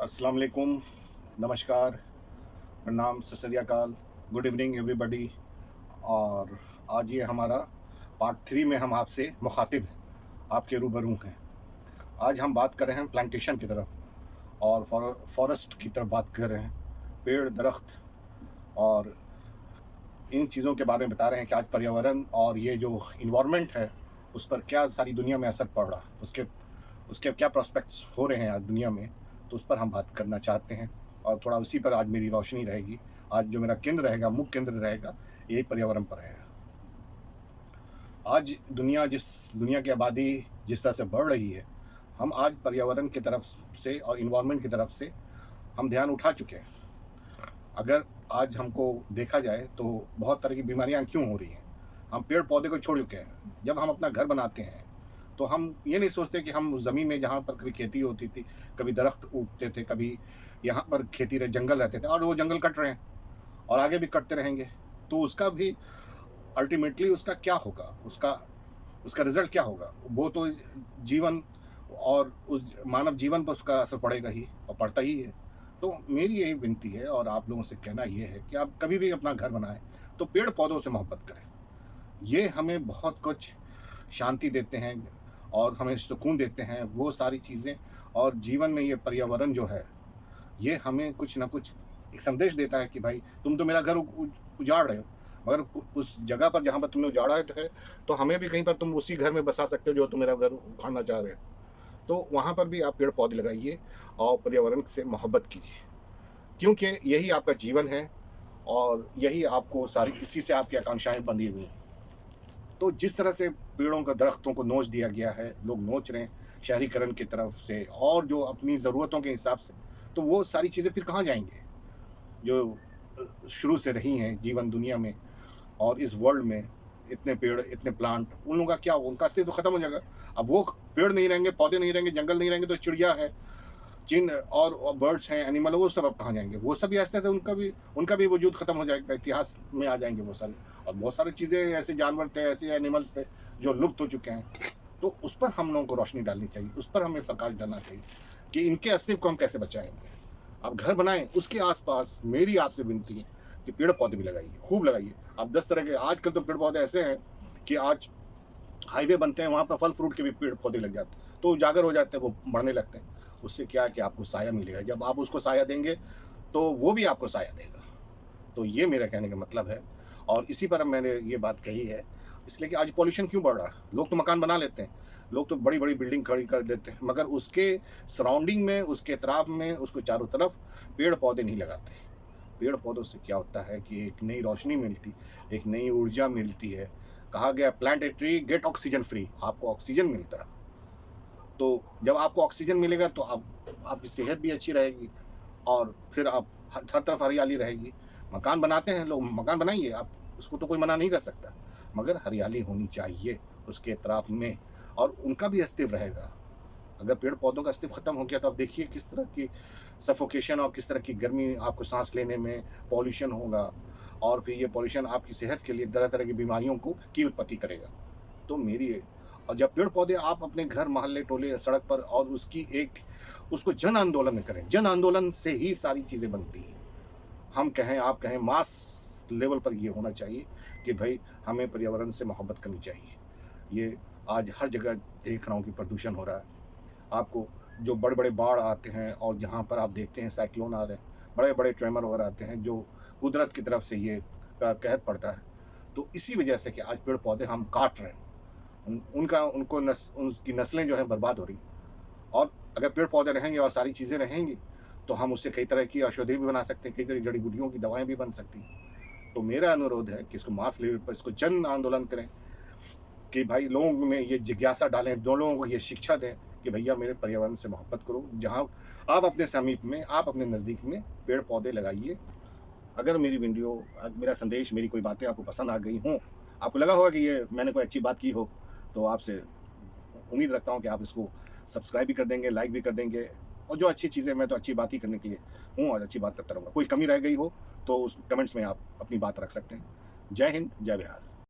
अस्सलाम वालेकुम, नमस्कार, प्रणाम, सत श्री अकाल, गुड इवनिंग एवरीबॉडी। और आज ये हमारा पार्ट 3 में हम आपसे मुखातिब हैं, आपके रूबरू हैं। आज हम बात कर रहे हैं प्लांटेशन की तरफ और फॉरेस्ट की तरफ बात कर रहे हैं, पेड़, दरख्त और इन चीज़ों के बारे में बता रहे हैं कि आज पर्यावरण और ये जो इन्वायरमेंट है, उस पर क्या सारी दुनिया में असर पड़ रहा, उसके उसके क्या प्रोस्पेक्ट्स हो रहे हैं आज दुनिया में, तो उस पर हम बात करना चाहते हैं। और थोड़ा उसी पर आज मेरी रोशनी रहेगी। आज जो मेरा केंद्र रहेगा, मुख्य केंद्र रहेगा, यही पर्यावरण पर रहेगा। आज दुनिया की आबादी जिस तरह से बढ़ रही है, हम आज पर्यावरण की तरफ से और इन्वायरमेंट की तरफ से हम ध्यान उठा चुके हैं। अगर आज हमको देखा जाए तो बहुत तरह की बीमारियां क्यों हो रही हैं, हम पेड़ पौधे को छोड़ चुके हैं। जब हम अपना घर बनाते हैं तो हम ये नहीं सोचते कि हम उस ज़मीन में जहाँ पर कभी खेती होती थी, कभी दरख्त उगते थे, कभी यहाँ पर खेती रहे, जंगल रहते थे, और वो जंगल कट रहे हैं और आगे भी कटते रहेंगे। तो उसका भी अल्टीमेटली उसका क्या होगा, उसका उसका रिजल्ट क्या होगा, वो तो जीवन और उस मानव जीवन पर उसका असर पड़ेगा ही और पड़ता ही है। तो मेरी यही विनती है और आप लोगों से कहना ये है कि आप कभी भी अपना घर बनाएं तो पेड़ पौधों से मोहब्बत करें। ये हमें बहुत कुछ शांति देते हैं और हमें सुकून देते हैं, वो सारी चीज़ें। और जीवन में ये पर्यावरण जो है, ये हमें कुछ ना कुछ एक संदेश देता है कि भाई तुम तो मेरा घर उजाड़ रहे हो, मगर उस जगह पर जहाँ पर तुमने उजाड़ा है तो हमें भी कहीं पर तुम उसी घर में बसा सकते हो जो तुम मेरा घर उखाड़ना चाह रहे हो। तो वहाँ पर भी आप पेड़ पौधे लगाइए और पर्यावरण से मोहब्बत कीजिए, क्योंकि यही आपका जीवन है और यही आपको सारी इसी से आपकी आकांक्षाएं बंधी हुई हैं। तो जिस तरह से पेड़ों का दरख्तों को नोच दिया गया है, लोग नोच रहे हैं शहरीकरण की तरफ से और जो अपनी ज़रूरतों के हिसाब से, तो वो सारी चीज़ें फिर कहाँ जाएंगे जो शुरू से रही हैं जीवन दुनिया में और इस वर्ल्ड में। इतने पेड़, इतने प्लांट, उन लोगों का क्या होगा, उनका अस्तित्व खत्म हो जाएगा। अब वो पेड़ नहीं रहेंगे, पौधे नहीं रहेंगे, जंगल नहीं रहेंगे, तो चिड़िया है, जिन और बर्ड्स हैं, एनिमल, वो सब अब कहाँ जाएंगे? वो सब भी आस्ते आस्ते उनका भी वजूद खत्म हो जाएगा, इतिहास में आ जाएंगे वो सारे। और बहुत सारी चीज़ें, ऐसे जानवर थे, ऐसे एनिमल्स थे जो लुप्त हो चुके हैं। तो उस पर हम लोगों को रोशनी डालनी चाहिए, उस पर हमें प्रकाश डालना चाहिए कि इनके अस्तित्व को हम कैसे बचाएंगे। आप घर बनाएं, उसके आसपास मेरी आपसे विनती है कि पेड़ पौधे भी लगाइए, खूब लगाइए। आप 10 तरह के, आजकल तो पेड़ पौधे ऐसे हैं कि आज हाईवे बनते हैं, वहाँ पर फल फ्रूट के भी पेड़ पौधे लग जाते हैं, तो उजागर हो जाते हैं, वो बढ़ने लगते हैं। उससे क्या है कि आपको साया मिलेगा, जब आप उसको साया देंगे तो वो भी आपको साया देगा। तो ये मेरा कहने का मतलब है। और इसी पर मैंने ये बात कही है इसलिए कि आज पॉल्यूशन क्यों बढ़ रहा है। लोग तो मकान बना लेते हैं, लोग तो बड़ी बड़ी बिल्डिंग खड़ी कर देते हैं, मगर उसके सराउंडिंग में, उसके तरफ में, उसको चारों तरफ पेड़ पौधे नहीं लगाते। पेड़ पौधों से क्या होता है कि एक नई रोशनी मिलती, एक नई ऊर्जा मिलती है। कहा गया plant a tree gate oxygen free, आपको ऑक्सीजन मिलता है। तो जब आपको ऑक्सीजन मिलेगा तो आपकी सेहत भी अच्छी रहेगी और फिर आप हर तरफ हरियाली रहेगी। मकान बनाते हैं लोग, मकान बनाइए आप, उसको तो कोई मना नहीं कर सकता, मगर हरियाली होनी चाहिए उसके तरफ में और उनका भी अस्तित्व रहेगा। अगर पेड़ पौधों का अस्तित्व खत्म हो गया तो आप देखिए किस तरह की सफोकेशन और किस तरह की गर्मी आपको सांस लेने में, पॉल्यूशन होगा। और फिर ये पॉल्यूशन आपकी सेहत के लिए तरह तरह की बीमारियों की उत्पत्ति करेगा। तो मेरी, और जब पेड़ पौधे आप अपने घर, मोहल्ले, टोले, सड़क पर और उसको जन आंदोलन में करें, जन आंदोलन से ही सारी चीज़ें बनती हैं। हम कहें, आप कहें, मास लेवल पर ये होना चाहिए कि भाई हमें पर्यावरण से मोहब्बत करनी चाहिए। ये आज हर जगह देख रहा हूँ कि प्रदूषण हो रहा है। आपको जो बड़े बड़े बाढ़ आते हैं और जहाँ पर आप देखते हैं साइक्लोन आ रहे हैं, बड़े बड़े ट्रेमर वगैरह आते हैं, जो कुदरत की तरफ से ये कहर पड़ता है। तो इसी वजह से कि आज पेड़ पौधे हम काट रहे हैं, उनकी नस्लें जो हैं बर्बाद हो रही। और अगर पेड़ पौधे रहेंगे और सारी चीज़ें रहेंगी तो हम उससे कई तरह की औषधि भी बना सकते हैं, कई तरह की जड़ी बूटियों की दवाएं भी बन सकती हैं। तो मेरा अनुरोध है कि इसको मास लेवल पर, इसको जन आंदोलन करें कि भाई लोगों में ये जिज्ञासा डालें, दो लोगों को ये शिक्षा दें कि भैया मेरे पर्यावरण से मोहब्बत करो। जहाँ आप अपने समीप में, आप अपने नज़दीक में पेड़ पौधे लगाइए। अगर मेरी वीडियो, मेरा संदेश, मेरी कोई बातें आपको पसंद आ गई हों, आपको लगा होगा कि ये मैंने कोई अच्छी बात की हो, तो आपसे उम्मीद रखता हूँ कि आप इसको सब्सक्राइब भी कर देंगे, लाइक भी कर देंगे। और जो अच्छी चीज़ें, मैं तो अच्छी बात ही करने के लिए हूँ और अच्छी बात करता रहूँगा। कोई कमी रह गई हो तो उस कमेंट्स में आप अपनी बात रख सकते हैं। जय हिंद, जय बिहार।